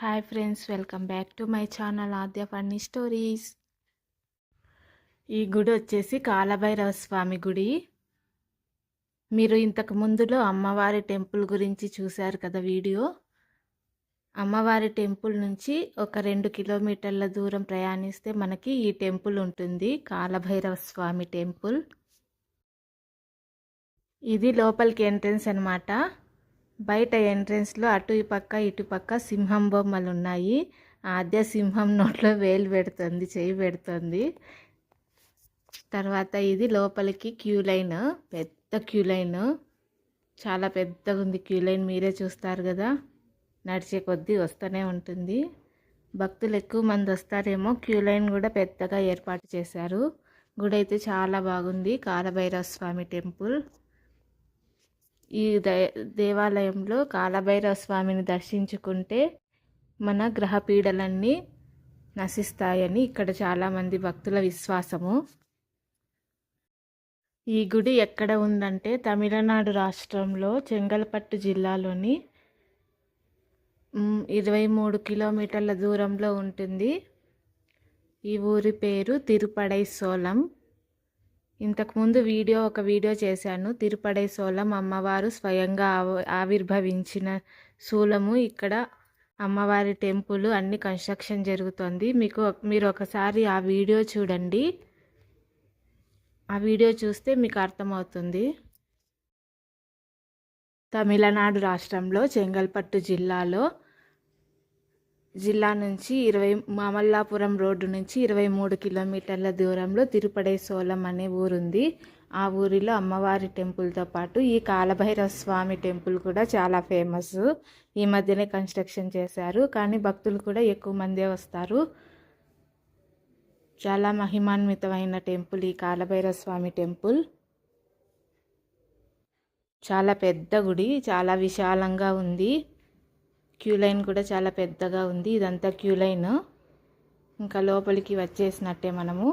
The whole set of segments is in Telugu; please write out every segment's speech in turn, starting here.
Hi friends, welcome back to my channel Aadya funny stories. ఈ గుడి వచ్చేసి కాలభైరవ స్వామి గుడి. మీరు ఇంతకు ముందులో అమ్మవారి టెంపుల్ గురించి చూశారు కదా వీడియో. అమ్మవారి టెంపుల్ నుంచి ఒక 2 కిలోమీటర్ల దూరం ప్రయాణిస్తే మనకి ఈ టెంపుల్ ఉంటుంది, కాలభైరవ స్వామి టెంపుల్. ఇది లోపలికి ఎంట్రన్స్ అన్నమాట. బయట ఎంట్రన్స్లో అటు ఇటు పక్క సింహం బొమ్మలు ఉన్నాయి. ఆద్య సింహం నోట్లో వేలు పెడుతుంది, చెయ్యి పెడుతుంది. తర్వాత ఇది లోపలికి క్యూ లైన్, పెద్ద క్యూ లైన్, చాలా పెద్దగా ఉంది క్యూ లైన్. మీరే చూస్తారు కదా, నడిచే కొద్దీ వస్తూనే ఉంటుంది. భక్తులు ఎక్కువ మంది వస్తారేమో. క్యూ లైన్ కూడా పెద్దగా ఏర్పాటు చేశారు. గుడి అయితే చాలా బాగుంది, కాలభైరవ స్వామి టెంపుల్. ఈ దేవాలయంలో కాలభైరవ స్వామిని దర్శించుకుంటే మన గ్రహ పీడలన్నీ నశిస్తాయని ఇక్కడ చాలామంది భక్తుల విశ్వాసము. ఈ గుడి ఎక్కడ ఉందంటే తమిళనాడు రాష్ట్రంలో చెంగల్పట్టు జిల్లాలోని 23 కిలోమీటర్ల దూరంలో ఉంటుంది. ఈ ఊరి పేరు తిరుపడై సోలం. ఇంతకుముందు ఒక వీడియో చేశాను. తిరుపడై సోలం అమ్మవారు స్వయంగా ఆవిర్భవించిన శూలము. ఇక్కడ అమ్మవారి టెంపుల్ అన్ని కన్స్ట్రక్షన్ జరుగుతుంది. మీరు ఒకసారి ఆ వీడియో చూడండి. ఆ వీడియో చూస్తే మీకు అర్థమవుతుంది. తమిళనాడు రాష్ట్రంలో చెంగల్పట్టు జిల్లా నుంచి మామల్లాపురం రోడ్డు నుంచి 23 కిలోమీటర్ల దూరంలో తిరుపడై సోలం అనే ఊరుంది. ఆ ఊరిలో అమ్మవారి టెంపుల్తో పాటు ఈ కాలభైరవ స్వామి టెంపుల్ కూడా చాలా ఫేమస్. ఈ మధ్యనే కన్స్ట్రక్షన్ చేశారు, కానీ భక్తులు కూడా ఎక్కువ మందే వస్తారు. చాలా మహిమాన్వితమైన టెంపుల్ ఈ కాలభైరవ స్వామి టెంపుల్. చాలా పెద్ద గుడి, చాలా విశాలంగా ఉంది. క్యూ లైన్ కూడా చాలా పెద్దగా ఉంది. ఇదంతా క్యూ లైన్. ఇంకా లోపలికి వచ్చేసినట్టే మనము.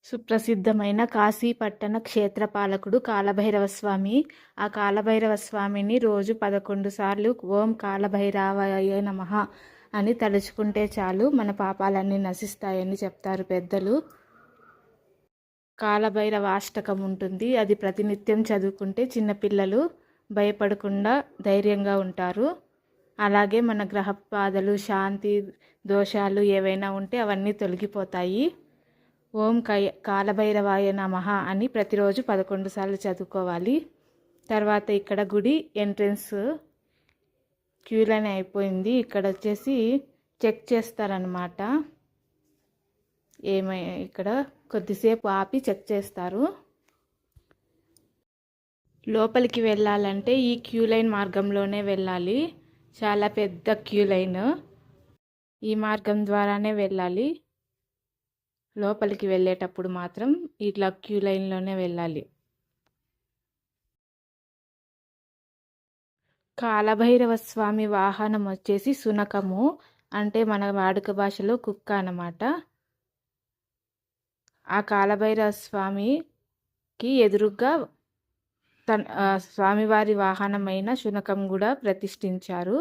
సుప్రసిద్ధమైన కాశీపట్టణ క్షేత్రపాలకుడు కాలభైరవ స్వామి. ఆ కాలభైరవ స్వామిని రోజు 11 సార్లు ఓం కాలభైరవాయ నమః అని తలుచుకుంటే చాలు మన పాపాలన్నీ నశిస్తాయని చెప్తారు పెద్దలు. కాలభైరవ అష్టకం ఉంటుంది. అది ప్రతినిత్యం చదువుకుంటే చిన్నపిల్లలు భయపడకుండా ధైర్యంగా ఉంటారు. అలాగే మన గ్రహ బాధలు, శాంతి దోషాలు ఏవైనా ఉంటే అవన్నీ తొలగిపోతాయి. ఓం కాలభైరవాయ నమః అని ప్రతిరోజు 11 సార్లు చదువుకోవాలి. తర్వాత ఇక్కడ గుడి ఎంట్రన్స్ క్యూ లైన్ అయిపోయింది. ఇక్కడ వచ్చేసి చెక్ చేస్తారనమాట. ఇక్కడ కొద్దిసేపు ఆపి చెక్ చేస్తారు. లోపలికి వెళ్ళాలంటే ఈ క్యూ లైన్ మార్గంలోనే వెళ్ళాలి. చాలా పెద్ద క్యూ లైన్. ఈ మార్గం ద్వారానే వెళ్ళాలి. లోపలికి వెళ్ళేటప్పుడు మాత్రం ఇట్లా క్యూ లైన్లోనే వెళ్ళాలి. కాలభైరవ స్వామి వాహనం వచ్చేసి శునకము, అంటే మన వాడుక భాషలో కుక్క అన్నమాట. ఆ కాలభైరవ స్వామికి ఎదురుగా స్వామివారి వాహనమైన శునకం కూడా ప్రతిష్ఠించారు.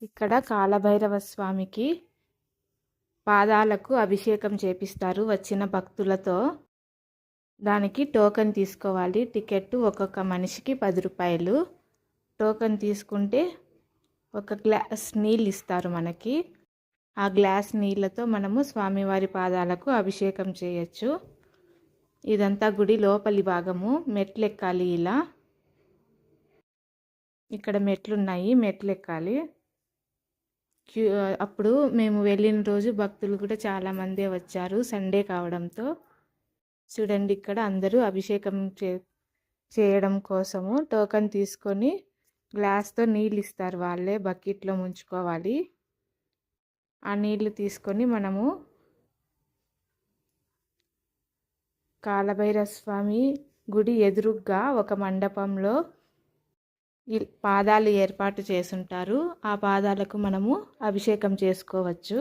ఇక్కడ కాలభైరవ స్వామికి పాదాలకు అభిషేకం చేపిస్తారు వచ్చిన భక్తులతో. దానికి టోకెన్ తీసుకోవాలి. టికెట్ ఒక్కొక్క మనిషికి 10 రూపాయలు. టోకెన్ తీసుకుంటే ఒక గ్లాస్ నీళ్ళు ఇస్తారు మనకి. ఆ గ్లాస్ నీళ్ళతో మనము స్వామివారి పాదాలకు అభిషేకం చేయొచ్చు. ఇదంతా గుడి లోపలి భాగము. మెట్లు ఎక్కాలి. ఇలా ఇక్కడ మెట్లున్నాయి, మెట్లు ఎక్కాలి. అప్పుడు మేము వెళ్ళిన రోజు భక్తులు కూడా చాలామందే వచ్చారు, సండే కావడంతో. చూడండి, ఇక్కడ అందరూ అభిషేకం చేయడం కోసము టోకెన్ తీసుకొని గ్లాస్తో నీళ్ళు ఇస్తారు. వాళ్ళే బకెట్లో ముంచుకోవాలి. ఆ నీళ్లు తీసుకొని మనము కాలభైరవ స్వామి గుడి ఎదురుగ్గా ఒక మండపంలో పాదాలు ఏర్పాటు చేసుంటారు. ఆ పాదాలకు మనము అభిషేకం చేసుకోవచ్చు.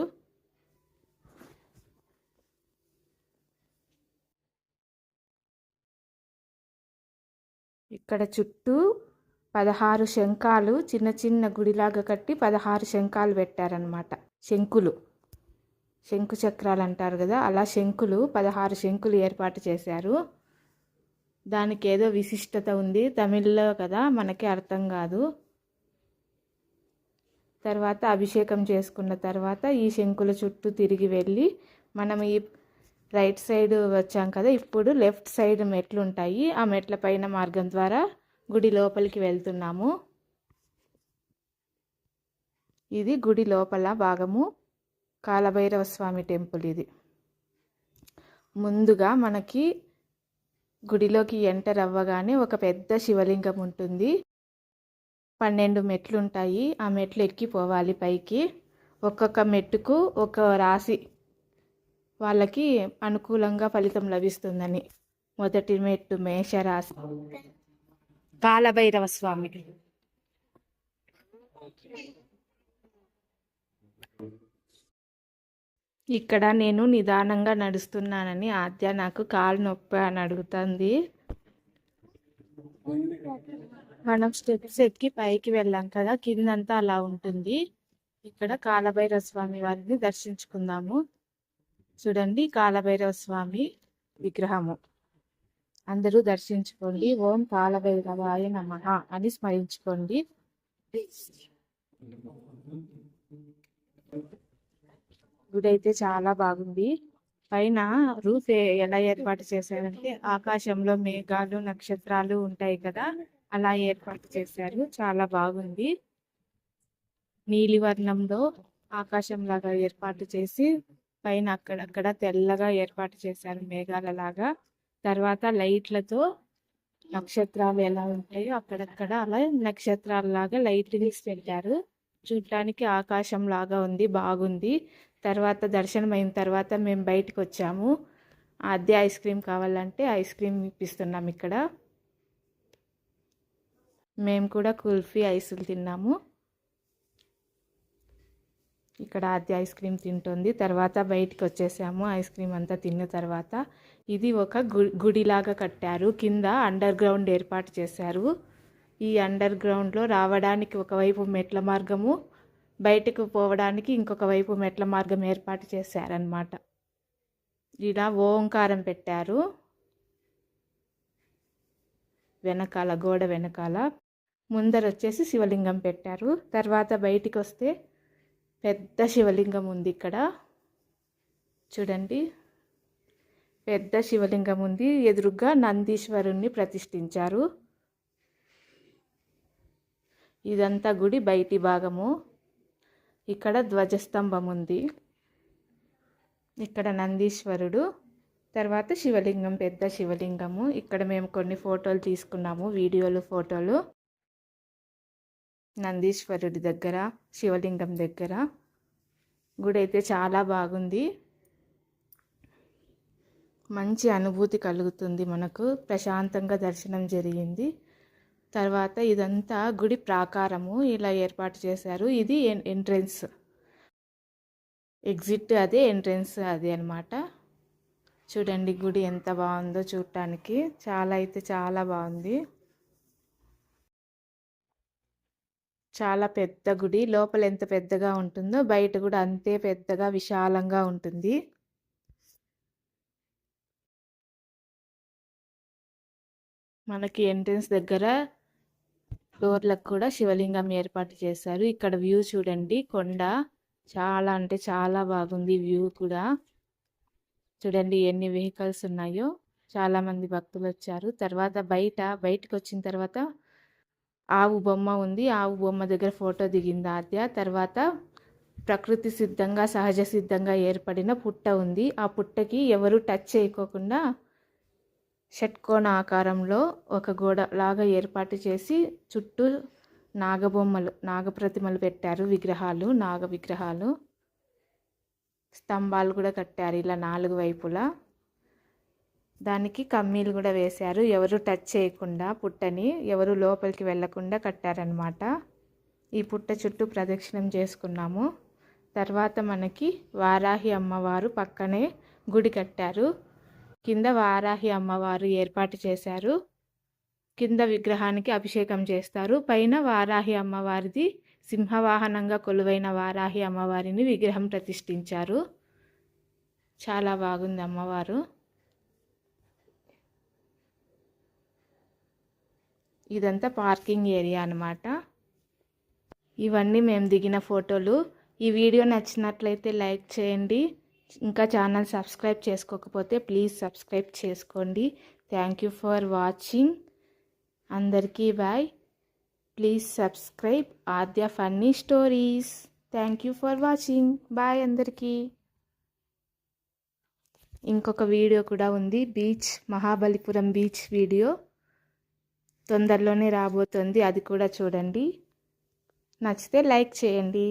ఇక్కడ చుట్టూ 16 శంఖాలు చిన్న చిన్న గుడిలాగా కట్టి 16 శంఖాలు పెట్టారనమాట. శంకు చక్రాలు అంటారు కదా, అలా 16 శంకులు ఏర్పాటు చేశారు. దానికి ఏదో విశిష్టత ఉంది, తమిళ్లో కదా మనకి అర్థం కాదు. తర్వాత అభిషేకం చేసుకున్న తర్వాత ఈ శంకుల చుట్టూ తిరిగి వెళ్ళి మనం ఈ రైట్ సైడ్ వచ్చాం కదా, ఇప్పుడు లెఫ్ట్ సైడ్ మెట్లు ఉంటాయి. ఆ మెట్ల పైన మార్గం ద్వారా గుడి లోపలికి వెళ్తున్నాము. ఇది గుడి లోపల భాగము, కాలభైరవ స్వామి టెంపుల్. ఇది ముందుగా మనకి గుడిలోకి ఎంటర్ అవ్వగానే ఒక పెద్ద శివలింగం ఉంటుంది. 12 మెట్లు ఉంటాయి. ఆ మెట్లు ఎక్కిపోవాలి పైకి. ఒక్కొక్క మెట్టుకు ఒక రాశి వాళ్ళకి అనుకూలంగా ఫలితం లభిస్తుందని. మొదటి మెట్టు మేషరాశి, కాలభైరవ స్వామి. ఇక్కడ నేను నిదానంగా నడుస్తున్నానని ఆద్య నాకు కాలు నొప్పి అని అడుగుతుంది. మనం స్టెప్స్ ఎక్కి పైకి వెళ్ళాం కదా, కిందంతా అలా ఉంటుంది. ఇక్కడ కాలభైరవ స్వామి వారిని దర్శించుకుందాము. చూడండి, కాలభైరవ స్వామి విగ్రహము. అందరూ దర్శించుకోండి. ఓం కాలభైరవాయ నమః అని స్మరించుకోండి. గుడి అయితే చాలా బాగుంది. పైన రూఫ్ ఎలా ఏర్పాటు చేశారంటే ఆకాశంలో మేఘాలు నక్షత్రాలు ఉంటాయి కదా, అలా ఏర్పాటు చేశారు. చాలా బాగుంది. నీలివర్ణంలో ఆకాశం లాగా ఏర్పాటు చేసి పైన అక్కడక్కడ తెల్లగా ఏర్పాటు చేశారు మేఘాలలాగా. తర్వాత లైట్లతో నక్షత్రాలు ఎలా ఉంటాయో అక్కడక్కడ అలా నక్షత్రాలలాగా లైటింగ్స్ పెట్టారు. చూడటానికి ఆకాశం లాగా ఉంది, బాగుంది. తర్వాత దర్శనం అయిన తర్వాత మేము బయటకు వచ్చాము. ఆద్య ఐస్ క్రీమ్ కావాలంటే ఐస్ క్రీమ్ ఇప్పిస్తున్నాం ఇక్కడ. మేము కూడా కుల్ఫీ ఐసులు తిన్నాము. ఇక్కడ ఆద్య ఐస్ క్రీమ్ తింటుంది. తర్వాత బయటికి వచ్చేసాము ఐస్ క్రీమ్ అంతా తిన్న తర్వాత. ఇది ఒక గుడిలాగా కట్టారు. కింద అండర్ గ్రౌండ్ ఏర్పాటు చేశారు. ఈ అండర్ గ్రౌండ్లో రావడానికి ఒకవైపు మెట్ల మార్గము, బయటకు పోవడానికి ఇంకొక వైపు మెట్ల మార్గం ఏర్పాటు చేశారనమాట. ఇలా ఓంకారం పెట్టారు వెనకాల, గోడ వెనకాల. ముందర వచ్చేసి శివలింగం పెట్టారు. తర్వాత బయటికి వస్తే పెద్ద శివలింగం ఉంది ఇక్కడ. చూడండి, పెద్ద శివలింగం ఉంది. ఎదురుగా నందీశ్వరుణ్ణి ప్రతిష్ఠించారు. ఇదంతా గుడి బయటి భాగము. ఇక్కడ ధ్వజస్తంభం ఉంది. ఇక్కడ నందీశ్వరుడు, తర్వాత శివలింగం, పెద్ద శివలింగము. ఇక్కడ మేము కొన్ని ఫోటోలు తీసుకున్నాము, వీడియోలు, ఫోటోలు. నందీశ్వరుడి దగ్గర, శివలింగం దగ్గర. గుడి అయితే చాలా బాగుంది. మంచి అనుభూతి కలుగుతుంది మనకు. ప్రశాంతంగా దర్శనం జరిగింది. తర్వాత ఇదంతా గుడి ప్రాకారము ఇలా ఏర్పాటు చేశారు. ఇది ఎంట్రెన్స్, ఎగ్జిట్ అదే, ఎంట్రెన్స్ అదే అనమాట. చూడండి గుడి ఎంత బాగుందో చూడటానికి. చాలా అయితే చాలా బాగుంది. చాలా పెద్ద గుడి. లోపల ఎంత పెద్దగా ఉంటుందో బయట కూడా అంతే పెద్దగా విశాలంగా ఉంటుంది. మనకి ఎంట్రెన్స్ దగ్గర డోర్లకు కూడా శివలింగం ఏర్పాటు చేశారు. ఇక్కడ వ్యూ చూడండి, కొండ చాలా అంటే చాలా బాగుంది. వ్యూ కూడా చూడండి ఎన్ని వెహికల్స్ ఉన్నాయో. చాలామంది భక్తులు వచ్చారు. తర్వాత బయటకు వచ్చిన తర్వాత ఆవు బొమ్మ ఉంది. ఆవు బొమ్మ దగ్గర ఫోటో దిగింది ఆద్య. తర్వాత ప్రకృతి సిద్ధంగా, సహజ సిద్ధంగా ఏర్పడిన పుట్ట ఉంది. ఆ పుట్టకి ఎవరు టచ్ చేయకోకుండా షట్కోణ ఆకారంలో ఒక గోడ లాగా ఏర్పాటు చేసి చుట్టూ నాగబొమ్మలు, నాగప్రతిమలు పెట్టారు. విగ్రహాలు, నాగ విగ్రహాలు. స్తంభాలు కూడా కట్టారు ఇలా 4 వైపులా. దానికి కమ్మీలు కూడా వేశారు. ఎవరు టచ్ చేయకుండా పుట్టని, ఎవరు లోపలికి వెళ్ళకుండా కట్టారనమాట. ఈ పుట్ట చుట్టూ ప్రదక్షిణం చేసుకున్నాము. తర్వాత మనకి వారాహి అమ్మవారు పక్కనే గుడి కట్టారు. కింద వారాహి అమ్మవారు ఏర్పాటు చేశారు. కింద విగ్రహానికి అభిషేకం చేస్తారు. పైన వారాహి అమ్మవారిది, సింహవాహనంగా కొలువైన వారాహి అమ్మవారిని విగ్రహం ప్రతిష్ఠించారు. చాలా బాగుంది అమ్మవారు. ఇదంతా పార్కింగ్ ఏరియా అన్నమాట. ఇవన్నీ మేము దిగిన ఫోటోలు. ఈ వీడియో నచ్చినట్లయితే లైక్ చేయండి. ఇంకా ఛానల్ సబ్స్క్రైబ్ చేసుకోకపోతే ప్లీజ్ సబ్స్క్రైబ్ చేసుకోండి. Thank you for watching. అందరికీ bye. Please subscribe Aadya funny stories. Thank you for watching. Bye అందరికీ. ఇంకొక వీడియో కూడా ఉంది, బీచ్, మహాబలిపురం బీచ్ వీడియో తొందరలోనే రాబోతుంది. అది కూడా చూడండి. నచ్చితే లైక్ చేయండి.